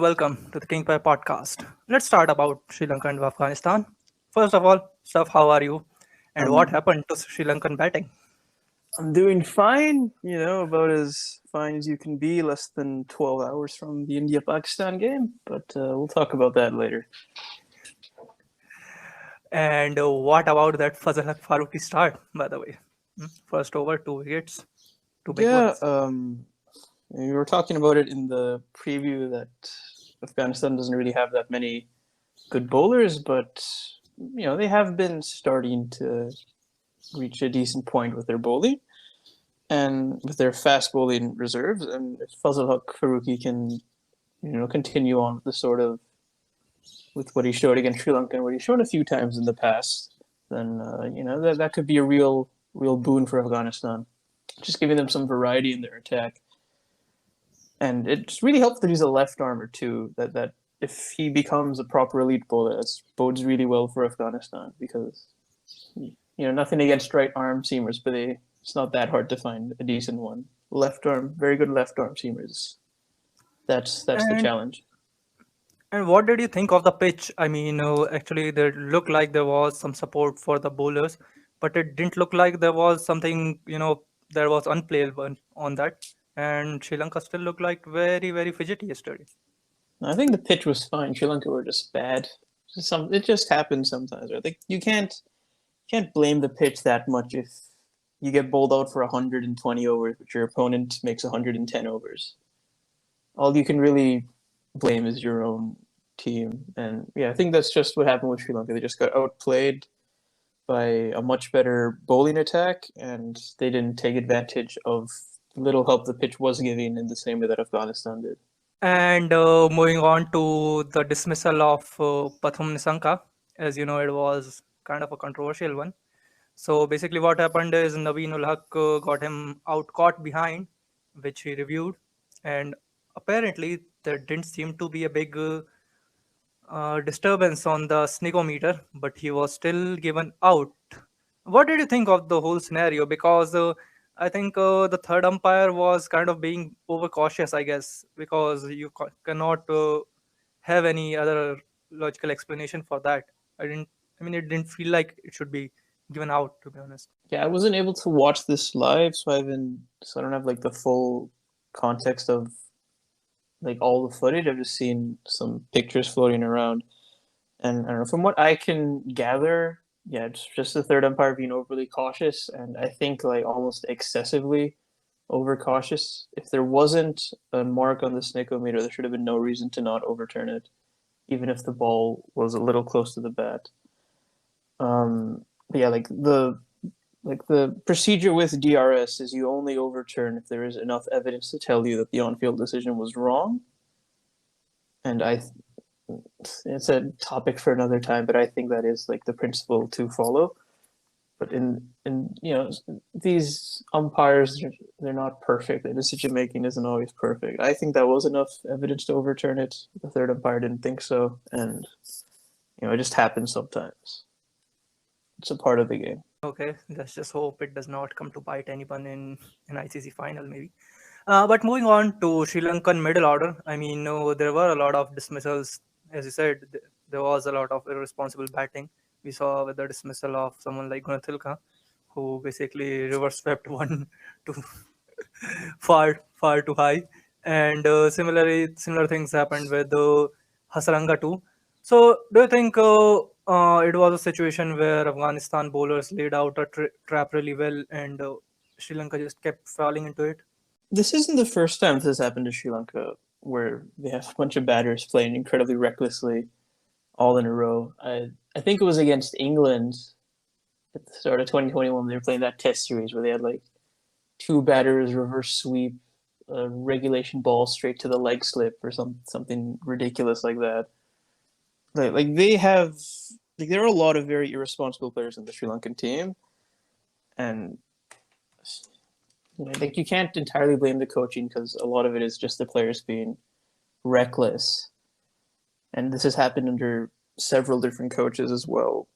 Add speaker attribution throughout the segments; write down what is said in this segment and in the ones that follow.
Speaker 1: welcome to the King Pie podcast. Let's start about Sri Lanka and Afghanistan. First of all, Saf, how are you? And what
Speaker 2: I'm
Speaker 1: happened to Sri Lankan batting?
Speaker 2: I'm doing fine, about as fine as you can be, less than 12 hours from the India-Pakistan game, but we'll talk about that later.
Speaker 1: And what about that Fazal Haq Faruqi start, by the way? First over, two wickets, two big
Speaker 2: Yeah,
Speaker 1: ones.
Speaker 2: we were talking about it in the preview that Afghanistan doesn't really have that many good bowlers, but they have been starting to reach a decent point with their bowling and with their fast bowling reserves. And if Fazal Haq Faruqi can, continue on with the sort of with what he showed against Sri Lanka and what he's shown a few times in the past, then that could be a real boon for Afghanistan. Just giving them some variety in their attack, and it's really helps that he's a left armer too. That if he becomes a proper elite bowler, that bodes really well for Afghanistan because nothing against right arm seamers, but it's not that hard to find a decent one. Left arm, very good left arm seamers. That's the
Speaker 1: And
Speaker 2: challenge.
Speaker 1: and what did you think of the pitch? I mean, actually, there looked like there was some support for the bowlers, but it didn't look like there was something, there was unplayable on that. And Sri Lanka still looked like very, very fidgety yesterday.
Speaker 2: I think the pitch was fine. Sri Lanka were just bad. It just happens sometimes. I think you can't blame the pitch that much if you get bowled out for 120 overs, but your opponent makes 110 overs. All you can really blame is your own team. And yeah, I think that's just what happened with Sri Lanka. They just got outplayed by a much better bowling attack, and they didn't take advantage of the little help the pitch was giving in the same way that Afghanistan did.
Speaker 1: And moving on to the dismissal of Pathum Nisanka, as you know, it was kind of a controversial one. So basically, what happened is Naveen ul Haq got him out caught behind, which he reviewed, and apparently there didn't seem to be a big disturbance on the sneakometer, but he was still given out. What did you think of the whole scenario? Because I think the third umpire was kind of being overcautious, I guess, because you cannot have any other logical explanation for that. I didn't. I mean, it didn't feel like it should be given out, to be honest.
Speaker 2: Yeah, I wasn't able to watch this live, so I don't have like the full context of like all the footage. I've just seen some pictures floating around, and I don't know. From what I can gather, yeah, it's just the third umpire being overly cautious, and I think like almost excessively overcautious. If there wasn't a mark on the snickometer, there should have been no reason to not overturn it, even if the ball was a little close to the bat. But yeah, like the procedure with DRS is you only overturn if there is enough evidence to tell you that the on-field decision was wrong. And it's a topic for another time, but I think that is like the principle to follow. But in these umpires, they're not perfect. The decision making isn't always perfect. I think that was enough evidence to overturn it. The third umpire didn't think so, and it just happens sometimes. It's a part of the game.
Speaker 1: Okay, let's just hope it does not come to bite anyone in an ICC final, maybe. But moving on to Sri Lankan middle order, I mean, there were a lot of dismissals. As you said, there was a lot of irresponsible batting. We saw with the dismissal of someone like Gunathilka, who basically reverse swept one to far too high. And similar things happened with Hasaranga too. So, do you think it was a situation where Afghanistan bowlers laid out a trap really well, and Sri Lanka just kept falling into it?
Speaker 2: This isn't the first time this has happened to Sri Lanka, where they have a bunch of batters playing incredibly recklessly all in a row. I think it was against England at the start of 2021. They were playing that Test series where they had like two batters reverse sweep a regulation ball straight to the leg slip or something ridiculous like that. Like they have like there are a lot of very irresponsible players in the Sri Lankan team, and I think you can't entirely blame the coaching because a lot of it is just the players being reckless, and this has happened under several different coaches as well.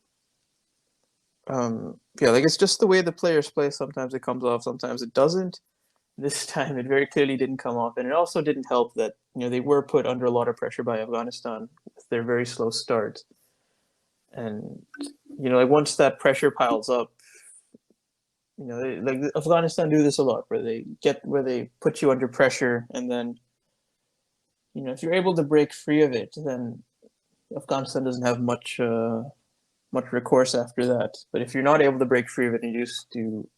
Speaker 2: Yeah, like it's just the way the players play. Sometimes it comes off, sometimes it doesn't. This time, it very clearly didn't come off, and it also didn't help that they were put under a lot of pressure by Afghanistan with their very slow start. And like once that pressure piles up, like Afghanistan do this a lot, where they put you under pressure, and then if you're able to break free of it, then Afghanistan doesn't have much recourse after that. But if you're not able to break free of it and you just do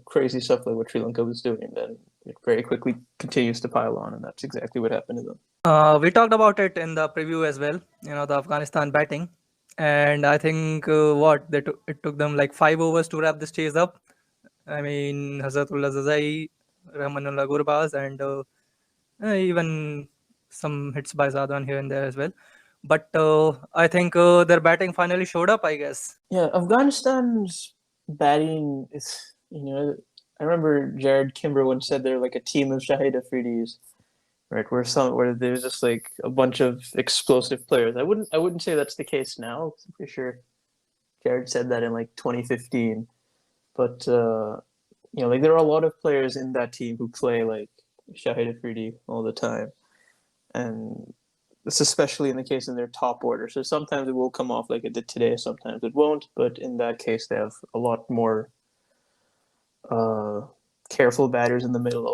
Speaker 2: crazy stuff like what Sri Lanka was doing, then it very quickly continues to pile on, and that's exactly what happened to them.
Speaker 1: We talked about it in the preview as well. The Afghanistan batting, and I think it took them like 5 overs to wrap this chase up. I mean, Hazratullah Zazai, Rahmanullah Gurbaz, and even some hits by Zadan here and there as well. But I think their batting finally showed up, I guess.
Speaker 2: Yeah, Afghanistan's batting is, I remember Jared Kimber once said they're like a team of Shahid Afridis, right? Where there's just like a bunch of explosive players. I wouldn't say that's the case now. I'm pretty sure Jared said that in like 2015, but like there are a lot of players in that team who play like Shahid Afridi all the time, and it's especially in the case in their top order. So sometimes it will come off like it did today, sometimes it won't. But in that case, they have a lot more uh, careful batters in the middle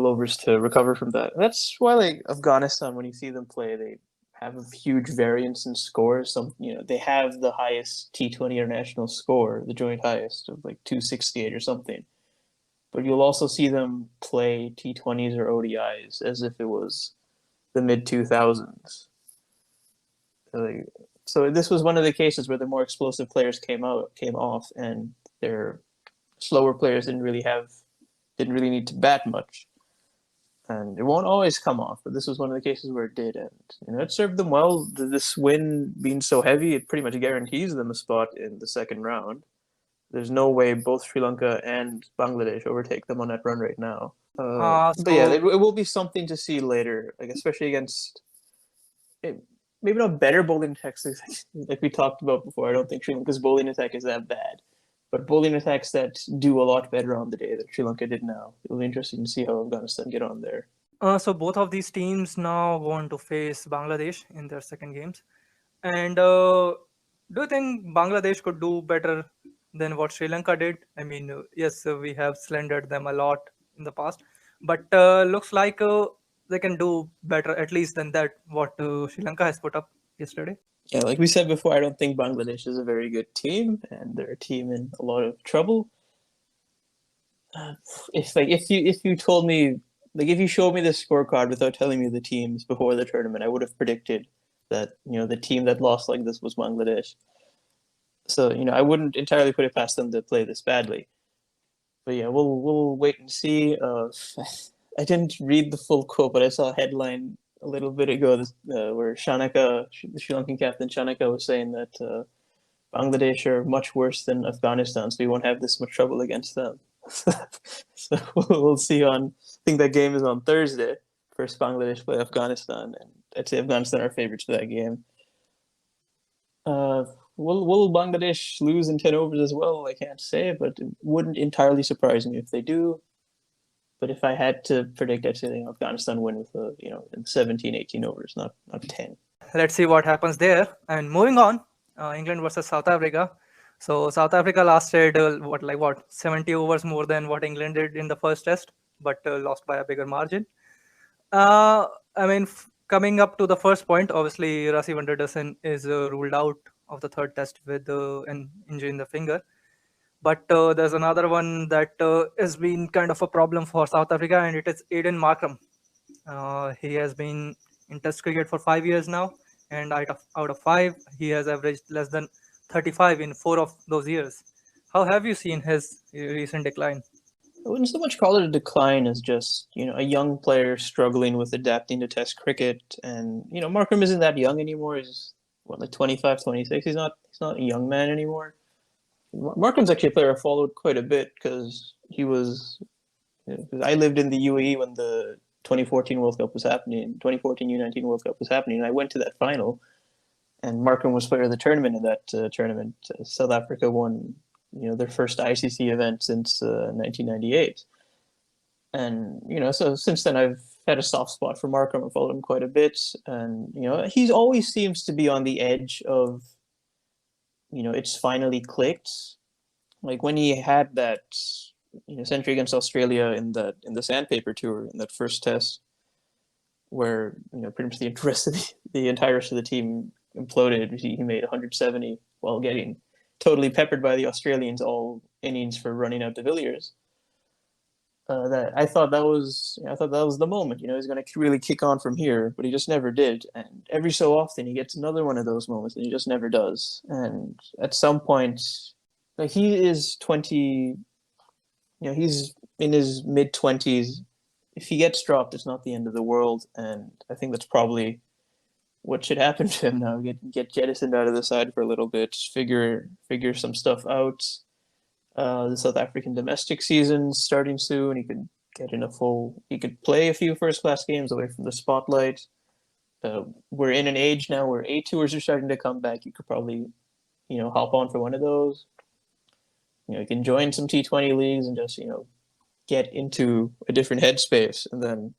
Speaker 2: overs to recover from that. And that's why, like Afghanistan, when you see them play, they have a huge variance in scores. They have the highest T20 international score, the joint highest of like 268 or something. But you'll also see them play T20s or ODIs as if it was the mid 2000s. So this was one of the cases where the more explosive players came off, and their slower players didn't really need to bat much, and it won't always come off. But this was one of the cases where it did, and it served them well. This win being so heavy, it pretty much guarantees them a spot in the second round. There's no way both Sri Lanka and Bangladesh overtake them on that run right now. But yeah,
Speaker 1: So
Speaker 2: it will be something to see later, like especially against maybe not better bowling attacks like we talked about before. I don't think Sri Lanka's bowling attack is that bad, but bowling attacks that do a lot better on the day that Sri Lanka did now. It'll be interesting to see how Afghanistan get on there.
Speaker 1: so both of these teams now want to face Bangladesh in their second games. And do you think Bangladesh could do better than what Sri Lanka did? I mean, yes, we have slandered them a lot in the past, but looks like they can do better at least than that what Sri Lanka has put up yesterday.
Speaker 2: Yeah, like we said before, I don't think Bangladesh is a very good team, and they're a team in a lot of trouble. If you told me, like if you showed me the scorecard without telling me the teams before the tournament, I would have predicted that the team that lost like this was Bangladesh. So I wouldn't entirely put it past them to play this badly. But yeah, we'll wait and see. I didn't read the full quote, but I saw a headline a little bit ago where Shanaka, the Sri Lankan captain Shanaka, was saying that Bangladesh are much worse than Afghanistan, so we won't have this much trouble against them. So we'll see. I think that game is on Thursday. First Bangladesh play Afghanistan, and I'd say Afghanistan are favorites for that game. Will Bangladesh lose in 10 overs as well? I can't say, but it wouldn't entirely surprise me if they do. But if I had to predict, I'd say Afghanistan win with in 17, 18 overs, not 10.
Speaker 1: Let's see what happens there. And moving on, England versus South Africa. So South Africa lasted 70 overs more than what England did in the first test, but lost by a bigger margin. I mean, coming up to the first point, obviously Rassie van der Dussen is ruled out of the third test with an injury in the finger. But there's another one that has been kind of a problem for South Africa, and it is Aiden Markram. He has been in Test cricket for 5 years now, and out of five, he has averaged less than 35 in 4 of those years. How have you seen his recent decline?
Speaker 2: I wouldn't so much call it a decline as just a young player struggling with adapting to Test cricket, and Markram isn't that young anymore. He's like 25, 26. He's not a young man anymore. Markram's actually a player I followed quite a bit because he was. Because I lived in the UAE when the 2014 World Cup was happening. 2014 U19 World Cup was happening, and I went to that final. And Markram was player of the tournament in that tournament. South Africa won, their first ICC event since 1998. And so since then, I've had a soft spot for Markham. I followed him quite a bit, and he always seems to be on the edge of it's finally clicked. Like when he had that century against Australia in the sandpaper tour in that first test, where pretty much the rest of the entire rest of the team imploded. He made 170 while getting totally peppered by the Australians all innings for running out de Villiers. That I thought that was the moment. He's going to really kick on from here, but he just never did. And every so often, he gets another one of those moments, and he just never does. And at some point, like he is 20. He's in his mid-20s. If he gets dropped, it's not the end of the world. And I think that's probably what should happen to him now. Get jettisoned out of the side for a little bit, figure some stuff out. The South African domestic season's starting soon. He could get in he could play a few first class games away from the spotlight. We're in an age now where A tours are starting to come back. You could probably, hop on for one of those. You can join some T20 leagues and just, get into a different headspace. And then,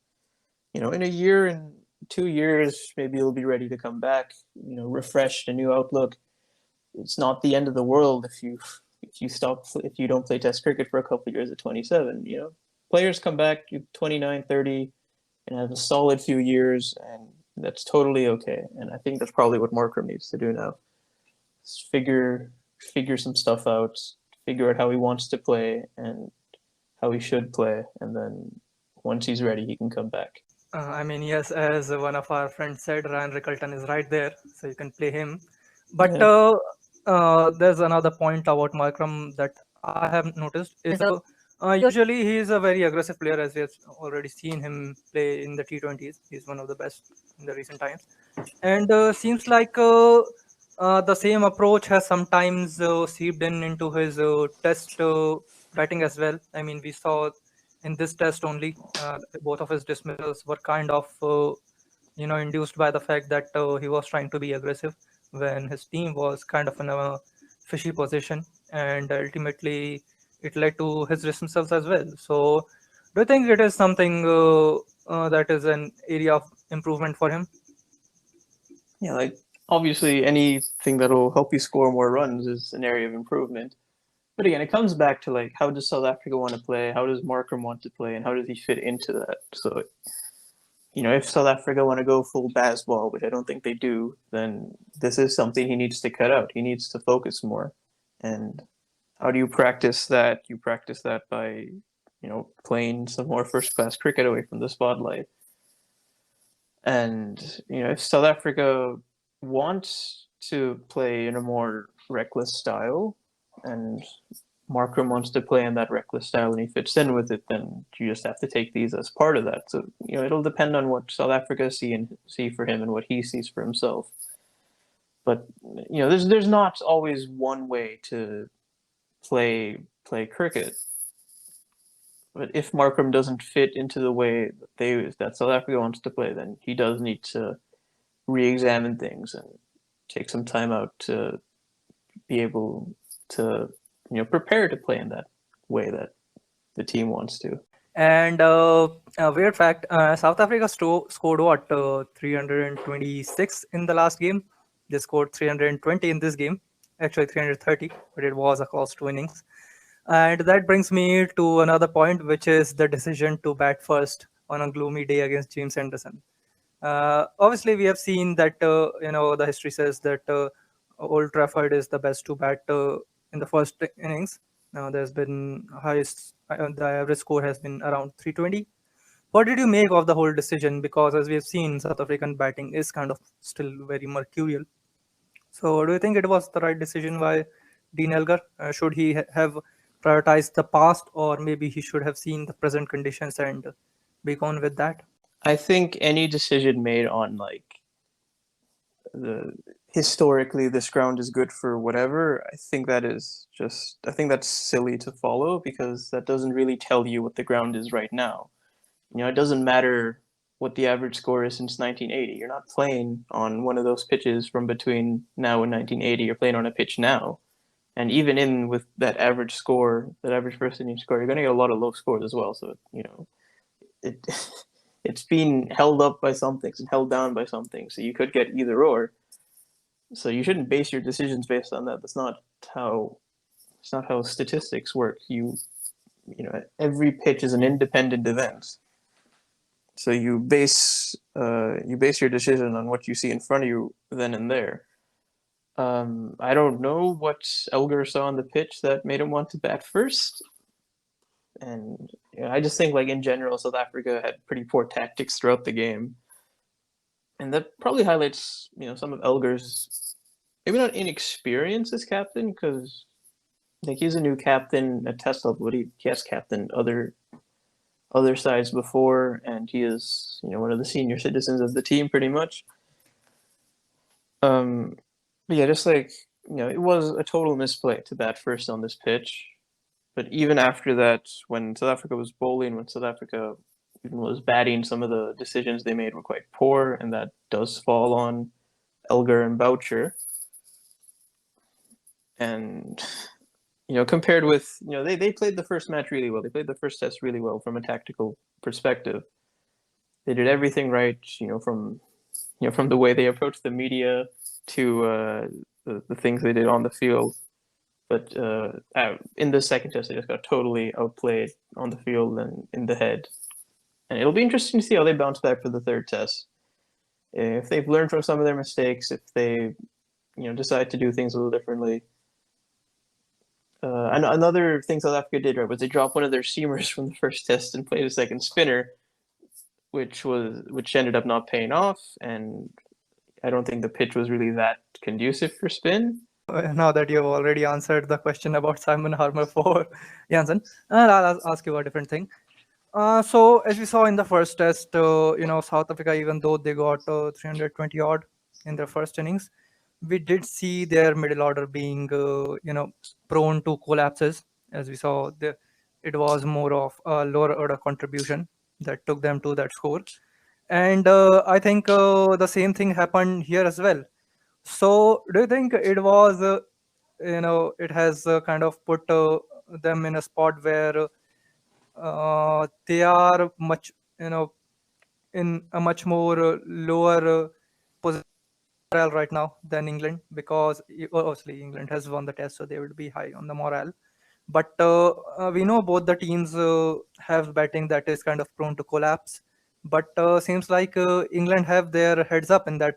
Speaker 2: in a year and 2 years, maybe you'll be ready to come back, refreshed, a new outlook. It's not the end of the world if you don't play Test cricket for a couple of years at 27. Players come back 29, 30, and have a solid few years, and that's totally okay. And I think that's probably what Markram needs to do now. Just figure some stuff out, figure out how he wants to play and how he should play, and then once he's ready, he can come back.
Speaker 1: I mean, yes, as one of our friends said, Ryan Rickelton is right there, so you can play him. But
Speaker 2: Yeah.
Speaker 1: there's another point about Markram that I have noticed is usually he is a very aggressive player, as we have already seen him play in the T20s. He's one of the best in the recent times, and seems like the same approach has sometimes seeped into his test batting as well. I mean, we saw in this test only both of his dismissals were kind of induced by the fact that he was trying to be aggressive when his team was kind of in a fishy position, and ultimately it led to his dismissals as well. So do you think it is something that is an area of improvement for him?
Speaker 2: Yeah, like obviously anything that'll help you score more runs is an area of improvement. But again, it comes back to like how does South Africa want to play? How does Markram want to play? And how does he fit into that? So, if South Africa want to go full baseball, which I don't think they do, then this is something he needs to cut out. He needs to focus more. And how do you practice that? You practice that by, playing some more first class cricket away from the spotlight. And, if South Africa wants to play in a more reckless style, and Markram wants to play in that reckless style and he fits in with it, then you just have to take these as part of that. So, it'll depend on what South Africa see for him and what he sees for himself. But, there's not always one way to play cricket. But if Markram doesn't fit into the way that South Africa wants to play, then he does need to re-examine things and take some time out to be able to prepare to play in that way that the team wants to.
Speaker 1: And a weird fact, South Africa scored what, 326 in the last game. They scored 320 in this game, actually 330, but it was across two innings. And that brings me to another point, which is the decision to bat first on a gloomy day against James Anderson. Obviously, we have seen that the history says that Old Trafford is the best to bat in the first innings. Now, there's been the average score has been around 320. What did you make of the whole decision? Because as we have seen, South African batting is kind of still very mercurial. So, do you think it was the right decision by Dean Elgar? Should he have prioritized the past, or maybe he should have seen the present conditions and be gone with that?
Speaker 2: I think any decision made on like the historically this ground is good for whatever, I think that's silly to follow because that doesn't really tell you what the ground is right now. It doesn't matter what the average score is since 1980. You're not playing on one of those pitches from between now and 1980. You're playing on a pitch now. And even with that average score, that average first inning score, you're going to get a lot of low scores as well. So, it it's been held up by some things and held down by some things. So you could get either or. So you shouldn't base your decisions based on that. That's not how it's not how statistics work. Every pitch is an independent event. So you base your decision on what you see in front of you then and there. I don't know what Elgar saw on the pitch that made him want to bat first, and I just think like in general, South Africa had pretty poor tactics throughout the game, and that probably highlights some of Elgar's maybe not inexperience as captain because like he's a new captain at test level, but he has captained other sides before, and he is one of the senior citizens of the team pretty much. But yeah, just like it was a total misplay to bat first on this pitch. But even after that, when South Africa was bowling, when South Africa even was batting, some of the decisions they made were quite poor, and that does fall on Elgar and Boucher. And compared with they played the first match really well. They played the first test really well from a tactical perspective. They did everything right, from the way they approached the media to the things they did on the field. But in the second test, they just got totally outplayed on the field and in the head. And it'll be interesting to see how they bounce back for the third test. If they've learned from some of their mistakes, if they decide to do things a little differently. And another thing South Africa did right was they dropped one of their seamers from the first test and played a second spinner, which ended up not paying off. And I don't think the pitch was really that conducive for spin.
Speaker 1: Now that you've already answered the question about Simon Harmer for Janssen, I'll ask you a different thing. So as we saw in the first test, South Africa, even though they got 320 odd in their first innings, we did see their middle order being, prone to collapses. As we saw, it was more of a lower order contribution that took them to that score. And I think the same thing happened here as well. So do you think it was, it has kind of put them in a spot where they are much, in a much more lower position right now than England, because obviously England has won the test, so they would be high on the morale. But we know both the teams have batting that is kind of prone to collapse. But seems like England have their heads up in that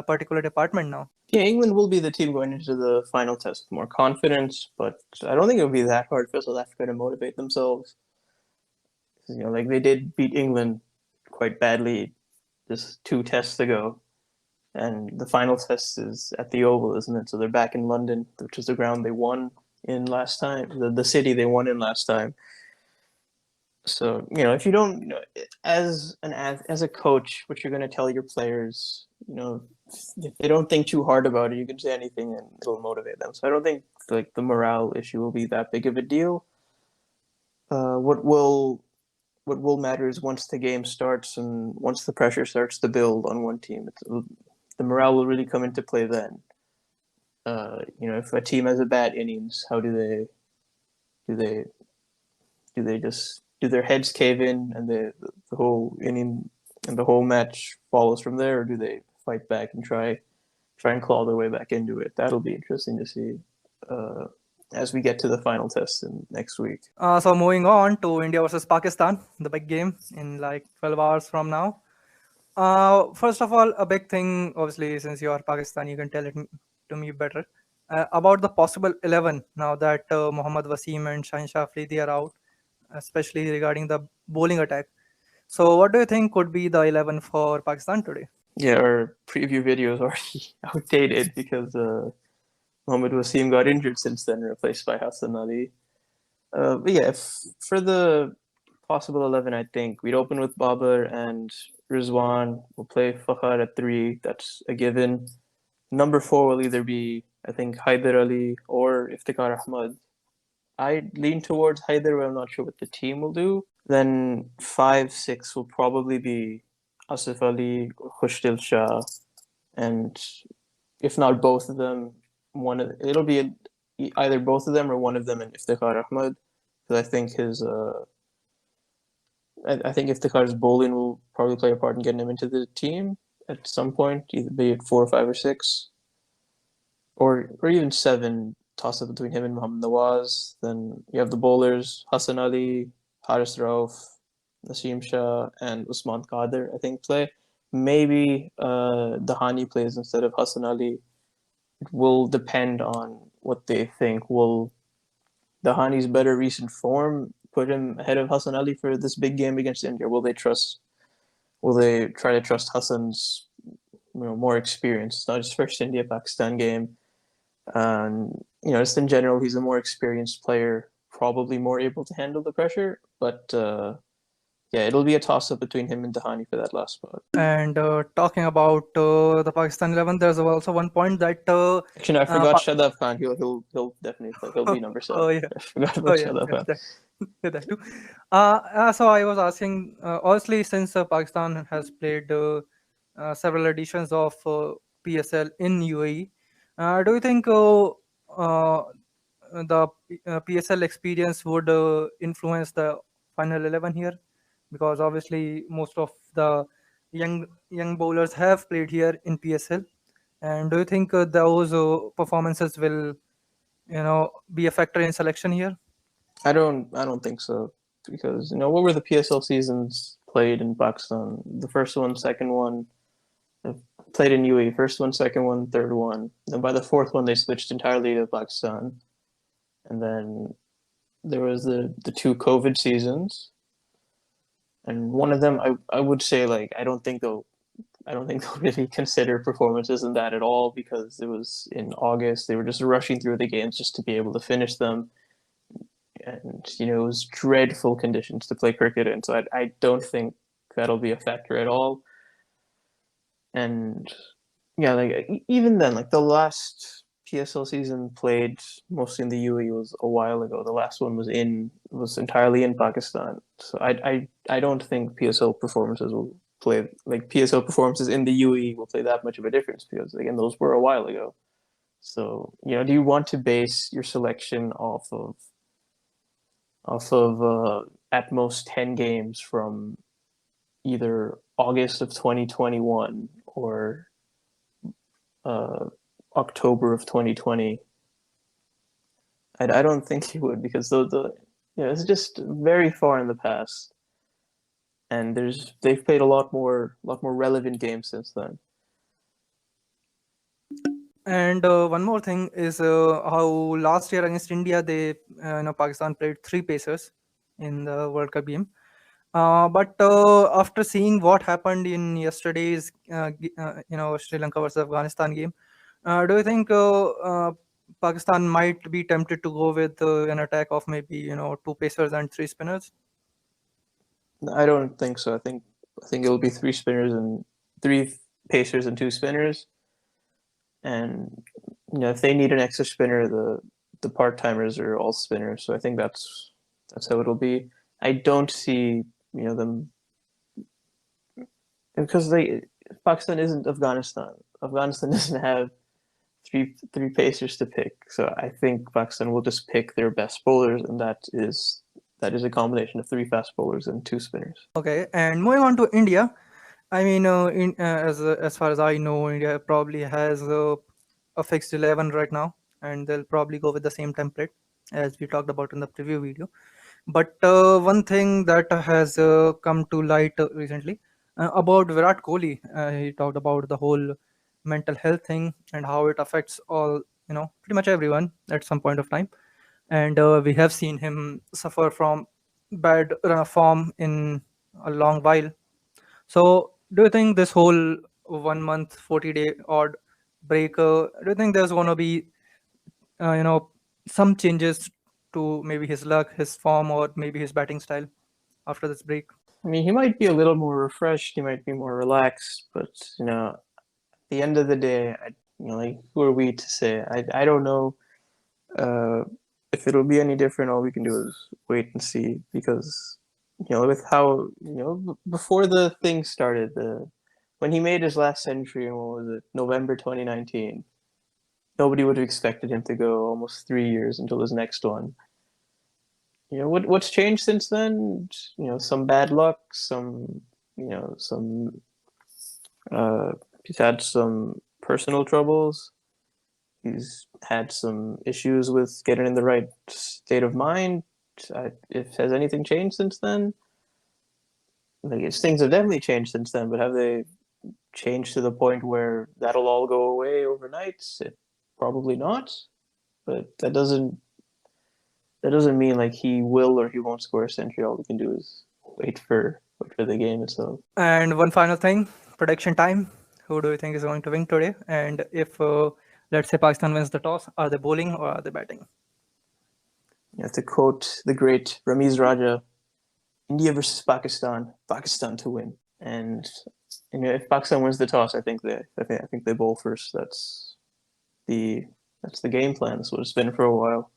Speaker 1: particular department now.
Speaker 2: Yeah, England will be the team going into the final test with more confidence, but I don't think it would be that hard for South Africa to motivate themselves. Like they did beat England quite badly just 2 tests ago, and the final test is at the Oval, isn't it? So they're back in London, which is the ground they won in last time, the city they won in last time. So if you don't, as a coach, what you're going to tell your players, if they don't think too hard about it, you can say anything and it'll motivate them. So I don't think like the morale issue will be that big of a deal. What will matter is once the game starts and once the pressure starts to build on one team, the morale will really come into play then. If a team has a bad innings, how do they just do their heads cave in and the whole inning and the whole match follows from there, or do they fight back and try and claw their way back into it? That'll be interesting to see as we get to the final test next week.
Speaker 1: So moving on to India versus Pakistan, the big game in like 12 hours from now. First of all, a big thing, obviously, since you are Pakistan, you can tell it to me better about the possible 11 now that Mohammad Wasim and Shaheen Shah Afridi are out, especially regarding the bowling attack. So what do you think could be the 11 for Pakistan today?
Speaker 2: Yeah, our preview video is already outdated because Mohammad Wasim got injured since then, replaced by Hassan Ali. But yeah, for the possible 11, I think we'd open with Babar and Rizwan. We'll play Fakhar at 3. That's a given. Number 4 will either be, I think, Haider Ali or Iftikhar Ahmad. I lean towards Haider, but I'm not sure what the team will do. Then 5, 6 will probably be Asif Ali, Khushdil Shah, and if not both of them, it'll be either both of them or one of them and Iftikhar Ahmad, because I think I think Iftikhar's bowling will probably play a part in getting him into the team at some point, either be it 4 or 5 or 6, or even 7. Toss up between him and Mohammad Nawaz. Then you have the bowlers: Hassan Ali, Haris Rauf, Naseem Shah, and Usman Qadir. I think play. Maybe Dahani plays instead of Hassan Ali. It will depend on what they think. Will Dahani's better recent form put him ahead of Hassan Ali for this big game against India? Will they trust? Will they try to trust Hassan's more experience, not just first India Pakistan game? And just in general, he's a more experienced player, probably more able to handle the pressure. But yeah, it'll be a toss up between him and Dahani for that last spot.
Speaker 1: And talking about the Pakistan 11, there's also one point that
Speaker 2: Actually, no, I
Speaker 1: uh,
Speaker 2: forgot
Speaker 1: Pa-
Speaker 2: Shadab Khan. He'll definitely play. He'll be number
Speaker 1: oh
Speaker 2: 7.
Speaker 1: yeah,
Speaker 2: I forgot
Speaker 1: oh
Speaker 2: about
Speaker 1: yeah,
Speaker 2: Shadab Khan.
Speaker 1: that too. So I was asking, obviously, since Pakistan has played several editions of PSL in UAE, do you think uh, the PSL experience would influence the final 11 here? Because obviously, most of the young bowlers have played here in PSL, and do you think those performances will, be a factor in selection here?
Speaker 2: I don't think so, because what were the PSL seasons played in Pakistan? The first one, second one, played in UAE. First one, second one, third one. Then by the fourth one, they switched entirely to Pakistan. And then there was the 2 COVID seasons, and one of them I would say, like, I don't think they'll really consider performances in that at all, because it was in August. They were just rushing through the games just to be able to finish them, and it was dreadful conditions to play cricket in. So I don't think that'll be a factor at all. And yeah, like even then, like the last PSL season played mostly in the UAE was a while ago. The last one was entirely in Pakistan. So I don't think PSL performances will play like PSL performances in the UAE will play that much of a difference, because again, those were a while ago. So do you want to base your selection off of at most 10 games from either August of 2021 or uh, October of 2020? I don't think he would, because it's just very far in the past, and they've played a lot more relevant games since then.
Speaker 1: And one more thing is how last year against India, Pakistan played three pacers in the World Cup game. But after seeing what happened in yesterday's, Sri Lanka versus Afghanistan game, do you think Pakistan might be tempted to go with an attack of maybe two pacers and three spinners?
Speaker 2: I don't think so. I think it'll be 3 pacers and 2 spinners, and if they need an extra spinner, the part timers are all spinners. So I think that's how it'll be. I don't see them, because Pakistan isn't Afghanistan. Afghanistan doesn't have three pacers to pick. So I think Pakistan will just pick their best bowlers, and that is a combination of 3 fast bowlers and 2 spinners.
Speaker 1: Okay, and moving on to India, I mean, as far as I know, India probably has a fixed 11 right now, and they'll probably go with the same template as we talked about in the preview video. But one thing that has come to light recently about Virat Kohli, he talked about the whole mental health thing and how it affects all, pretty much everyone at some point of time. And we have seen him suffer from bad run of form in a long while. So, do you think this whole 1 month, 40-day odd break, do you think there's going to be, uh, you know, some changes to maybe his luck, his form, or maybe his batting style after this break?
Speaker 2: I mean, he might be a little more refreshed. He might be more relaxed, but at the end of the day, like, who are we to say? I don't know uh, if it'll be any different. All we can do is wait and see, because with how before the thing started, when he made his last century in, what was it, November 2019, nobody would have expected him to go almost 3 years until his next one. what's changed since then? Some bad luck, some uh, he's had some personal troubles. He's had some issues with getting in the right state of mind. If has anything changed since then? Like, things have definitely changed since then, but have they changed to the point where that'll all go away overnight? Probably not. But that doesn't mean like he will or he won't score a century. All we can do is wait for the game itself.
Speaker 1: And one final thing, prediction time. Who do you think is going to win today? And if, let's say, Pakistan wins the toss, are they bowling or are they batting?
Speaker 2: You have to quote the great Ramiz Raja: "India versus Pakistan, Pakistan to win." And if Pakistan wins the toss, I think they bowl first. The that's the game plan. That's what it's been for a while.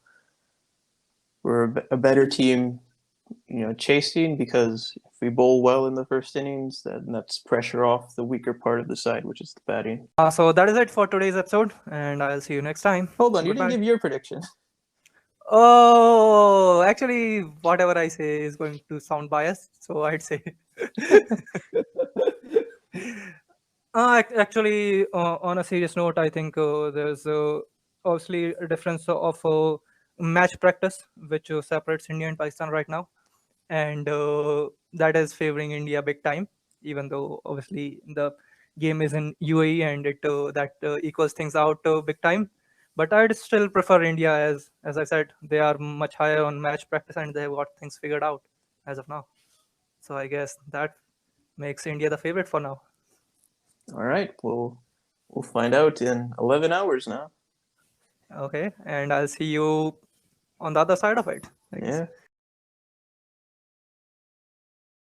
Speaker 2: We're a better team, chasing, because if we bowl well in the first innings, then that's pressure off the weaker part of the side, which is the batting.
Speaker 1: So that is it for today's episode, and I'll see you next time.
Speaker 2: Hold on, you didn't
Speaker 1: Goodbye.
Speaker 2: give your prediction.
Speaker 1: Oh, actually, whatever I say is going to sound biased, so I'd say. Actually, on a serious note, I think there's obviously a difference of match practice, which separates India and Pakistan right now, and that is favoring India big time. Even though obviously the game is in UAE and it that equals things out big time, but I'd still prefer India as I said, they are much higher on match practice and they have got things figured out as of now. So I guess that makes India the favorite for now.
Speaker 2: All right, we'll find out in 11 hours now.
Speaker 1: Okay, and I'll see you on the other side of it, I guess.
Speaker 2: Yeah.